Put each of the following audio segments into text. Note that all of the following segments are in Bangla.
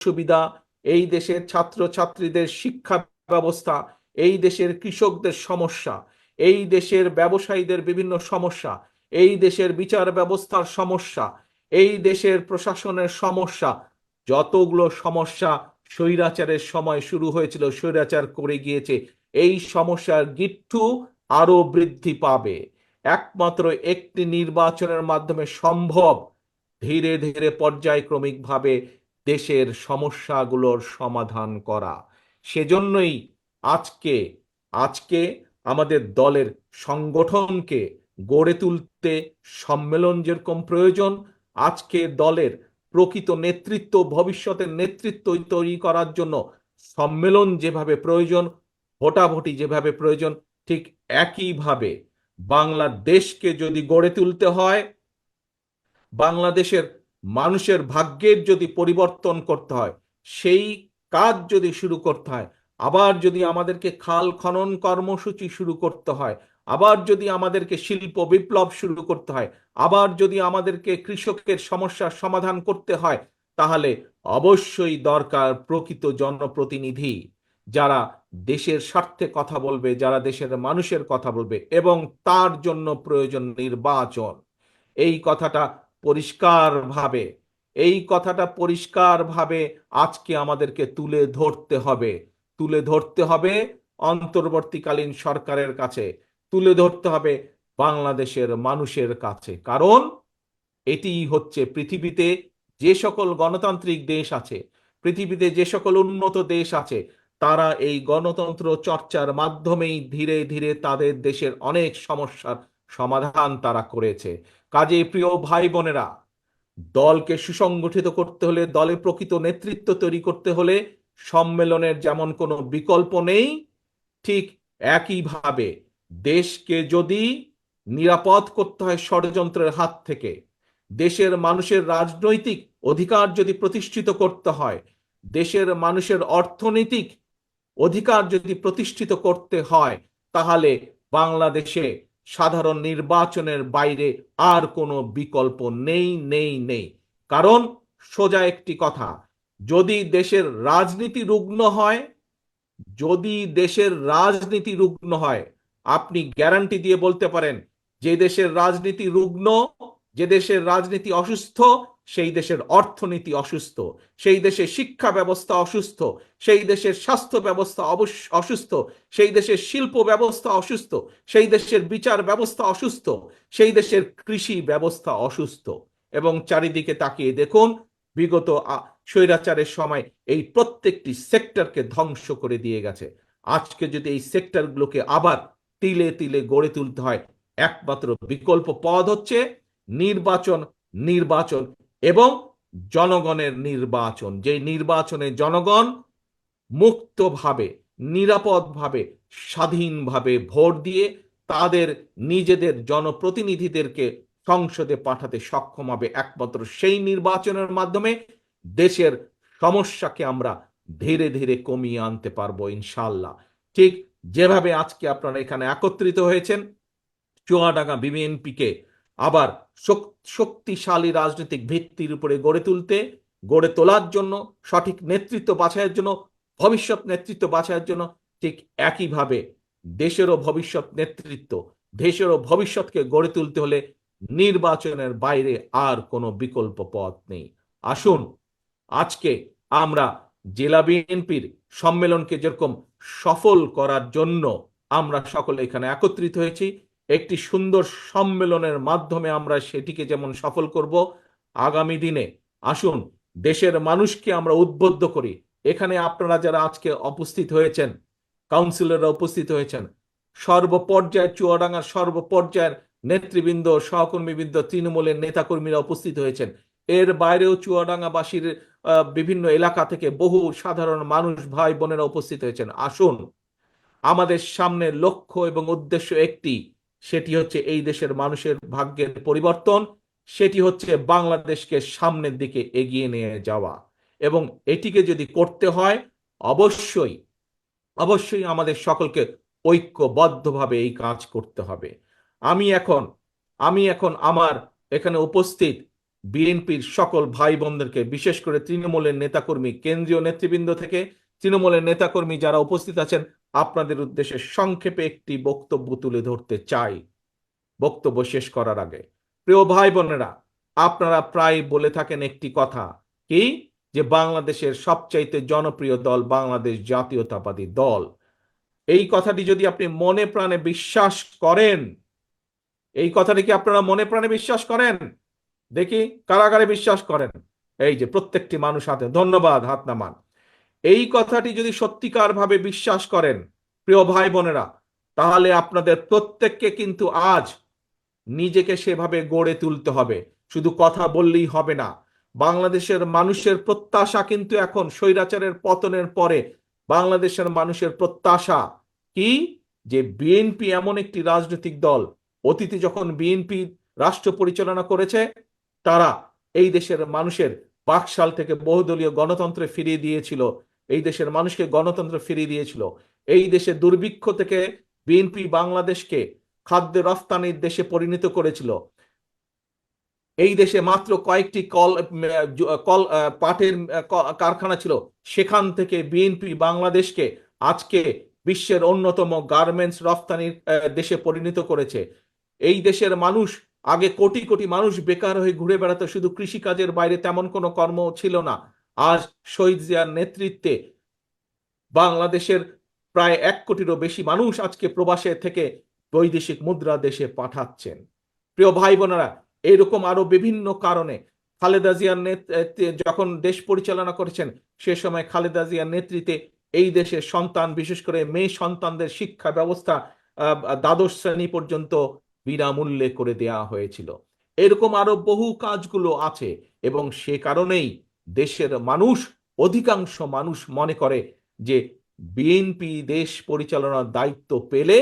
সুবিধা, এই দেশের ছাত্র ছাত্রীদের শিক্ষা ব্যবস্থা, এই দেশের কৃষকদের সমস্যা, এই দেশের ব্যবসায়ীদের বিভিন্ন সমস্যা, এই দেশের বিচার ব্যবস্থার সমস্যা, এই দেশের প্রশাসনের সমস্যা, যতগুলো সমস্যা স্বৈরাচারের সময় শুরু হয়েছিল, স্বৈরাচার করে গিয়েছে, এই সমস্যার গিট্টু আরো বৃদ্ধি পাবে। একমাত্র একটি নির্বাচনের মাধ্যমে সম্ভব ধীরে ধীরে পর্যায়ক্রমিকভাবে দেশের সমস্যাগুলোর সমাধান করা। সেজন্যই আজকে আজকে আমাদের দলের সংগঠনকে গড়ে তুলতে সম্মেলন যেরকম প্রয়োজন, আজকে দলের প্রকৃত নেতৃত্ব, ভবিষ্যতের নেতৃত্ব তৈরি করার জন্য সম্মেলন যেভাবে প্রয়োজন, ভোটাভুটি যেভাবে প্রয়োজন, ঠিক একইভাবে বাংলাদেশকে যদি গড়ে তুলতে হয়, বাংলাদেশের মানুষের ভাগ্যের যদি পরিবর্তন করতে হয়, সেই কাজ যদি শুরু করতে হয়, আবার যদি আমাদেরকে খাল খনন কর্মসূচি শুরু করতে হয়, আবার যদি আমাদেরকে শিল্প বিপ্লব শুরু করতে হয়, আবার যদি আমাদেরকে কৃষকের সমস্যার সমাধান করতে হয়, তাহলে অবশ্যই দরকার প্রকৃত জনপ্রতিনিধি, যারা দেশের স্বার্থে কথা বলবে, যারা দেশের মানুষের কথা বলবে, এবং তার জন্য প্রয়োজন নির্বাচন। এই কথাটা পরিষ্কারভাবে এই কথাটা পরিষ্কারভাবে আজকে আমাদেরকে তুলে ধরতে হবে অন্তর্বর্তীকালীন সরকারের কাছে, তুলে ধরতে হবে বাংলাদেশের মানুষের কাছে। কারণ এটিই হচ্ছে পৃথিবীতে যে সকল গণতান্ত্রিক দেশ আছে, পৃথিবীতে যে সকল উন্নত দেশ আছে, তারা এই গণতন্ত্র চর্চার মাধ্যমেই ধীরে ধীরে তাদের দেশের অনেক সমস্যার সমাধান তারা করেছে। কাজেই প্রিয় ভাই বোনেরা, দলকে সুসংগঠিত করতে হলে, দলে প্রকৃত নেতৃত্ব তৈরি করতে হলে সম্মেলনের যেমন কোনো বিকল্প নেই, ঠিক একইভাবে দেশকে যদি নিরাপদ করতে হয় ষড়যন্ত্রের হাত থেকে, দেশের মানুষের রাজনৈতিক অধিকার যদি প্রতিষ্ঠিত করতে হয়, দেশের মানুষের অর্থনৈতিক অধিকার যদি প্রতিষ্ঠিত করতে হয়, তাহলে বাংলাদেশে সাধারণ নির্বাচনের বাইরে আর কোনো বিকল্প নেই। কারণ সোজা একটি কথা, যদি দেশের রাজনীতি রুগ্ন হয়, যদি দেশের রাজনীতি রুগ্ন হয়, আপনি গ্যারান্টি দিয়ে বলতে পারেন যে দেশের রাজনীতি রুগ্ন, যে দেশের রাজনীতি অসুস্থ, সেই দেশের অর্থনীতি অসুস্থ, সেই দেশের শিক্ষা ব্যবস্থা অসুস্থ, সেই দেশের স্বাস্থ্য ব্যবস্থা অসুস্থ, সেই দেশের শিল্প ব্যবস্থা অসুস্থ, সেই দেশের বিচার ব্যবস্থা অসুস্থ, সেই দেশের কৃষি ব্যবস্থা অসুস্থ। এবং চারিদিকে তাকিয়ে দেখুন, বিগত স্বৈরাচারের সময় এই প্রত্যেকটি সেক্টরকে ধ্বংস করে দিয়ে গেছে। আজকে যদি এই সেক্টরগুলোকে আবার তিলে তিলে গড়ে তুলতে হয়, একমাত্র বিকল্প পথ হচ্ছে নির্বাচন, নির্বাচন এবং জনগণের নির্বাচন। যে নির্বাচনে জনগণ মুক্তভাবে, নিরাপদভাবে, স্বাধীনভাবে ভোট দিয়ে তাদের নিজেদের জনপ্রতিনিধিদেরকে সংসদে পাঠাতে সক্ষম হবে। একমাত্র সেই নির্বাচনের মাধ্যমে দেশের সমস্যাকে আমরা ধীরে ধীরে কমিয়ে আনতে পারবো ইনশাল্লাহ। ঠিক যেভাবে আজকে আপনারা এখানে একত্রিত হয়েছেন চুয়াডাঙ্গা বিএনপিকে আবার শক্তিশালী রাজনৈতিক ভিত্তির উপরে গড়ে তোলার জন্য, সঠিক নেতৃত্ব বাছাইয়ের জন্য, ভবিষ্যৎ নেতৃত্ব বাছাইয়ের জন্য, ঠিক একইভাবে দেশেরও ভবিষ্যৎ নেতৃত্ব, দেশেরও ভবিষ্যৎকে গড়ে তুলতে হলে নির্বাচনের বাইরে আর কোনো বিকল্প পথ নেই। আসুন আজকে আমরা জেলা বিএনপির সম্মেলনকে যেরকম সফল করার জন্য আমরা সকলে এখানে একত্রিত হয়েছি, একটি সুন্দর সম্মেলনের মাধ্যমে আমরা সেটিকে যেমন সফল করব, আগামী দিনে আসুন দেশের মানুষকে আমরা উদ্বুদ্ধ করি। এখানে আপনারা যারা আজকে উপস্থিত হয়েছেন, কাউন্সিলররা উপস্থিত হয়েছেন, সর্বপর্যায়ের চুয়াডাঙ্গার সর্বপর্যায়ের নেতৃবৃন্দ, সহকর্মীবৃন্দ, তৃণমূলের নেতাকর্মীরা উপস্থিত হয়েছেন। এর বাইরেও চুয়াডাঙ্গাবাসীর বিভিন্ন এলাকা থেকে বহু সাধারণ মানুষ, ভাই বোনেরা উপস্থিত হয়েছেন। আসুন, আমাদের সামনে লক্ষ্য এবং উদ্দেশ্য একটি, সেটি হচ্ছে এই দেশের মানুষের ভাগ্যের পরিবর্তন, সেটি হচ্ছে বাংলাদেশকে সামনের দিকে এগিয়ে নিয়ে যাওয়া। এবং এটিকে যদি করতে হয়, অবশ্যই অবশ্যই আমাদের সকলকে ঐক্যবদ্ধভাবে এই কাজ করতে হবে। আমি এখন আমি এখন আমার এখানে উপস্থিত বিএনপির সকল ভাই বোনদেরকে, বিশেষ করে তৃণমূলের নেতাকর্মী, কেন্দ্রীয় নেতৃবৃন্দ থেকে তৃণমূলের নেতাকর্মী যারা উপস্থিত আছেন, আপনাদের উদ্দেশ্যে সংক্ষেপে একটি বক্তব্য তুলে ধরতে চাই বক্তব্য শেষ করার আগে। প্রিয় ভাই বোনেরা, আপনারা প্রায় বলে থাকেন একটি কথা, কি, যে বাংলাদেশের সবচাইতে জনপ্রিয় দল বাংলাদেশ জাতীয়তাবাদী দল। এই কথাটি যদি আপনি মনে প্রাণে বিশ্বাস করেন, এই কথাটি কি আপনারা মনে প্রাণে বিশ্বাস করেন? দেখি কারাগারে বিশ্বাস করেন। এই যে প্রত্যেকটি মানুষ হাতে, ধন্যবাদ, হাত নামান। এই কথাটি যদি সত্যিকার ভাবে বিশ্বাস করেন প্রিয় ভাই বোনেরা, তাহলে আপনাদের প্রত্যেককে কিন্তু আজ নিজেকে সেভাবে গড়ে তুলতে হবে। শুধু কথা বললেই হবে না। বাংলাদেশের মানুষের প্রত্যাশা কিন্তু এখন স্বৈরাচারের পতনের পরে বাংলাদেশের মানুষের প্রত্যাশা কি, যে বিএনপি এমন একটি রাজনৈতিক দল, অতীতে যখন বিএনপি রাষ্ট্র পরিচালনা করেছে, তারা এই দেশের মানুষের বাকশাল থেকে বহুদলীয় গণতন্ত্রে ফিরিয়ে দিয়েছিল, এই দেশের মানুষকে গণতন্ত্র ফিরিয়ে দিয়েছিল। এই দেশে দুর্ভিক্ষ থেকে বিএনপি বাংলাদেশকে খাদ্য রফতানির দেশে পরিণত করেছিল। এই দেশে মাত্র কয়েকটি কল পাটের কারখানা ছিল, সেখান থেকে বিএনপি বাংলাদেশকে আজকে বিশ্বের অন্যতম গার্মেন্টস রফতানির দেশে পরিণত করেছে। এই দেশের মানুষ, আগে কোটি কোটি মানুষ বেকার হয়ে ঘুরে বেড়াতো, শুধু কৃষিকাজের বাইরে তেমন কোনো কর্ম ছিল না। আজ শহীদ জিয়ার নেতৃত্বে বাংলাদেশের প্রায় 1 কোটিরও বেশি মানুষ আজকে প্রবাসে থেকে বৈদেশিক মুদ্রা দেশে পাঠাচ্ছেন। প্রিয় ভাই বোনেরা, এরকম আরো বিভিন্ন কারণে খালেদা জিয়ার যখন দেশ পরিচালনা করেছেন, সে সময় খালেদা জিয়ার নেতৃত্বে এই দেশের সন্তান, বিশেষ করে মেয়ে সন্তানদের শিক্ষা ব্যবস্থা দ্বাদশ শ্রেণী পর্যন্ত বিনামূল্যে করে দেয়া হয়েছিল। এরকম আরো বহু কাজগুলো আছে, এবং সে কারণেই দেশের মানুষ, অধিকাংশ মানুষ মনে করে যে বিএনপি দেশ পরিচালনার দায়িত্ব পেলে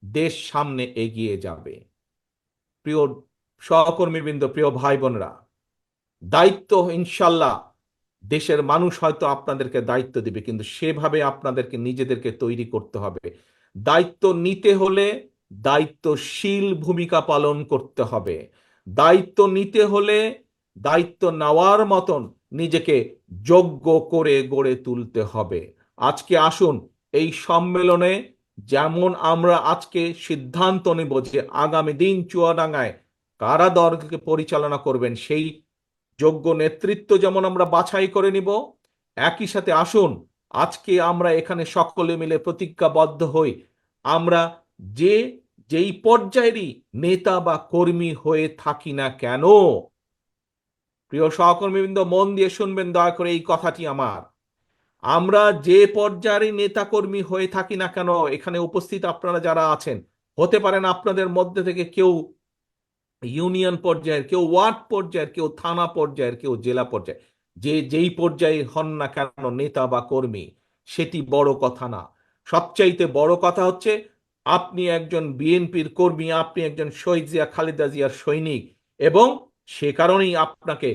দেশ সামনে এগিয়ে যাবে। প্রিয় সহকর্মীবৃন্দ, প্রিয় ভাই বোনরা, দায়িত্ব ইনশাল্লাহ দেশের মানুষ হয়তো আপনাদেরকে দায়িত্ব দিবে, কিন্তু সেভাবে আপনাদেরকে নিজেদেরকে তৈরি করতে হবে। দায়িত্ব নিতে হলে দায়িত্বশীল ভূমিকা পালন করতে হবে। দায়িত্ব নিতে হলে দায়িত্ব নেওয়ার মতন নিজেকে যোগ্য করে গড়ে তুলতে হবে। আজকে আসুন এই সম্মেলনে যেমন আমরা আজকে সিদ্ধান্ত নেব যে আগামী দিন চুয়াডাঙ্গায় কারা দলকে পরিচালনা করবেন, সেই যোগ্য নেতৃত্ব যেমন আমরা বাছাই করে নিব, একই সাথে আসুন আজকে আমরা এখানে সকলে মিলে প্রতিজ্ঞাবদ্ধ হই, আমরা যেই পর্যায়েরই নেতা বা কর্মী হয়ে থাকি না কেন, প্রিয় সহকর্মীবৃন্দ মন দিয়ে শুনবেন দয়া করে এই কথাটি আমার, আমরা যে পর্যায়েরই নেতা কর্মী হয়ে থাকি না কেন, এখানে উপস্থিত আপনারা যারা আছেন, হতে পারেন আপনাদের মধ্যে থেকে কেউ ইউনিয়ন পর্যায়ের, কেউ ওয়ার্ড পর্যায়ের, কেউ থানা পর্যায়ের, কেউ জেলা পর্যায়ে, যেই পর্যায়ে হন না কেন নেতা বা কর্মী, সেটি বড় কথা না। সবচাইতে বড় কথা হচ্ছে আপনি একজন বিএনপির কর্মী, আপনি একজন শহীদ জিয়া খালেদা জিয়ার সৈনিক, এবং সে কারণেই আপনাকে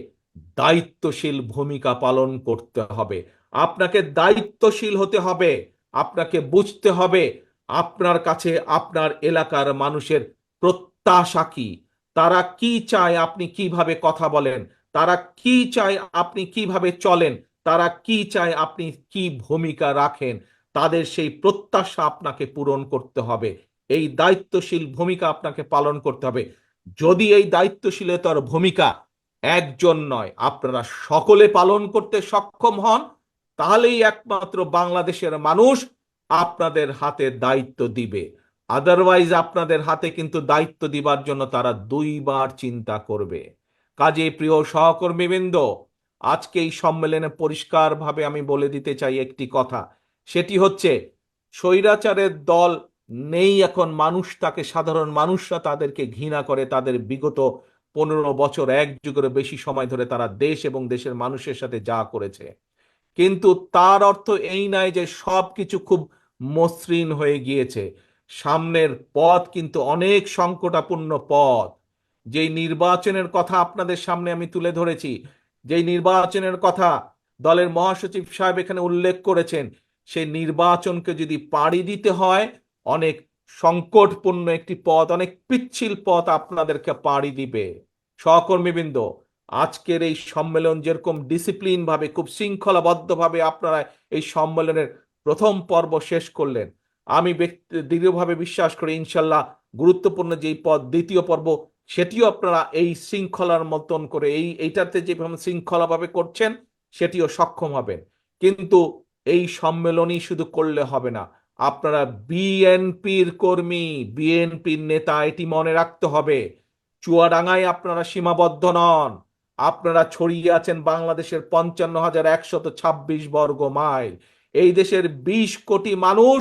দায়িত্বশীল ভূমিকা পালন করতে হবে। আপনাকে দায়িত্বশীল হতে হবে। আপনাকে বুঝতে হবে আপনার কাছে আপনার এলাকার মানুষের প্রত্যাশা কি, তারা কি চায় আপনি কিভাবে কথা বলেন, তারা কি চায় আপনি কিভাবে চলেন, তারা কি চায় আপনি কি ভূমিকা রাখেন, তাদের সেই প্রত্যাশা আপনাকে পূরণ করতে হবে। এই দায়িত্বশীল ভূমিকা আপনাকে পালন করতে হবে। যদি এই দায়িত্বশীলতার ভূমিকা একজন নয়, আপনারা সকলে পালন করতে সক্ষম হন, তাহলেই একমাত্র বাংলাদেশের মানুষ আপনাদের হাতে দায়িত্ব দিবে। আদারওয়াইজ আপনাদের হাতে কিন্তু দায়িত্ব দিবার জন্য তারা দুইবার চিন্তা করবে। কাজে প্রিয় সহকর্মীবৃন্দ, আজকে এই সম্মেলনে পরিষ্কারভাবে আমি বলে দিতে চাই একটি কথা, সেটি হচ্ছে স্বৈরাচারের দল নেই এখন। মানুষ তাকে, সাধারণ মানুষরা তাদেরকে ঘৃণা করে। তাদের বিগত 15 বছর, এক যুগের বেশি সময় ধরে তারা দেশ এবং দেশের মানুষের সাথে যা করেছে, কিন্তু তার অর্থ এই নয় যে সবকিছু খুব মসৃণ হয়ে গিয়েছে। সামনের পথ কিন্তু অনেক সংকটাপূর্ণ পথ। যেই নির্বাচনের কথা আপনাদের সামনে আমি তুলে ধরেছি, যেই নির্বাচনের কথা দলের মহাসচিব সাহেব এখানে উল্লেখ করেছেন, সেই নির্বাচনকে যদি পাড়ি দিতে হয়, অনেক সংকটপূর্ণ একটি পথ, অনেক পিচ্ছিল পথ আপনাদেরকে পাড়ি দিবে। সহকর্মীবৃন্দ, আজকের এই সম্মেলন যেরকম ডিসিপ্লিন ভাবে খুব শৃঙ্খলাবদ্ধভাবে আপনারা এই সম্মেলনের প্রথম পর্ব শেষ করলেন, আমি দৃঢ়ভাবে বিশ্বাস করি ইনশাল্লাহ গুরুত্বপূর্ণ যেই দ্বিতীয় পর্ব সেটিও আপনারা এই শৃঙ্খলার মতন করে এইটাতে যেভাবে শৃঙ্খলাভাবে করছেন সেটিও সক্ষম হবেন। কিন্তু এই সম্মেলনই শুধু করলে হবে না, আপনারা বিএনপির কর্মী, বিএনপির নেতা, এটি মনে রাখতে হবে। চুয়াডাঙ্গায় আপনারা সীমাবদ্ধ নন, আপনারা ছড়িয়ে আছেন বাংলাদেশের 55,126 বর্গ মাইল। এই দেশের 20 কোটি মানুষ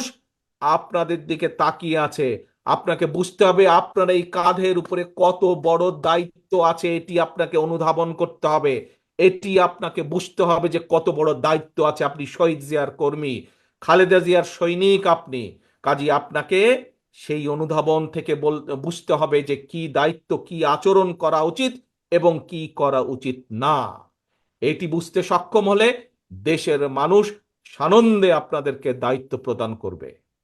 আপনাদের দিকে তাকিয়ে আছে। আপনাকে বুঝতে হবে আপনার এই কাঁধের উপরে কত বড় দায়িত্ব আছে, এটি আপনাকে অনুধাবন করতে হবে। এটি আপনাকে বুঝতে হবে যে কত বড় দায়িত্ব আছে। আপনি শহীদ জিয়ার কর্মী, খালেদা জিয়ার সৈনিক আপনি। কাজী আপনাকে সেই অনুধাবন থেকে বুঝতে হবে যে কি দায়িত্ব, কি আচরণ করা উচিত এবং কি করা উচিত না। এটি বুঝতে সক্ষম হলে দেশের মানুষ সানন্দে আপনাদেরকে দায়িত্ব প্রদান করবে।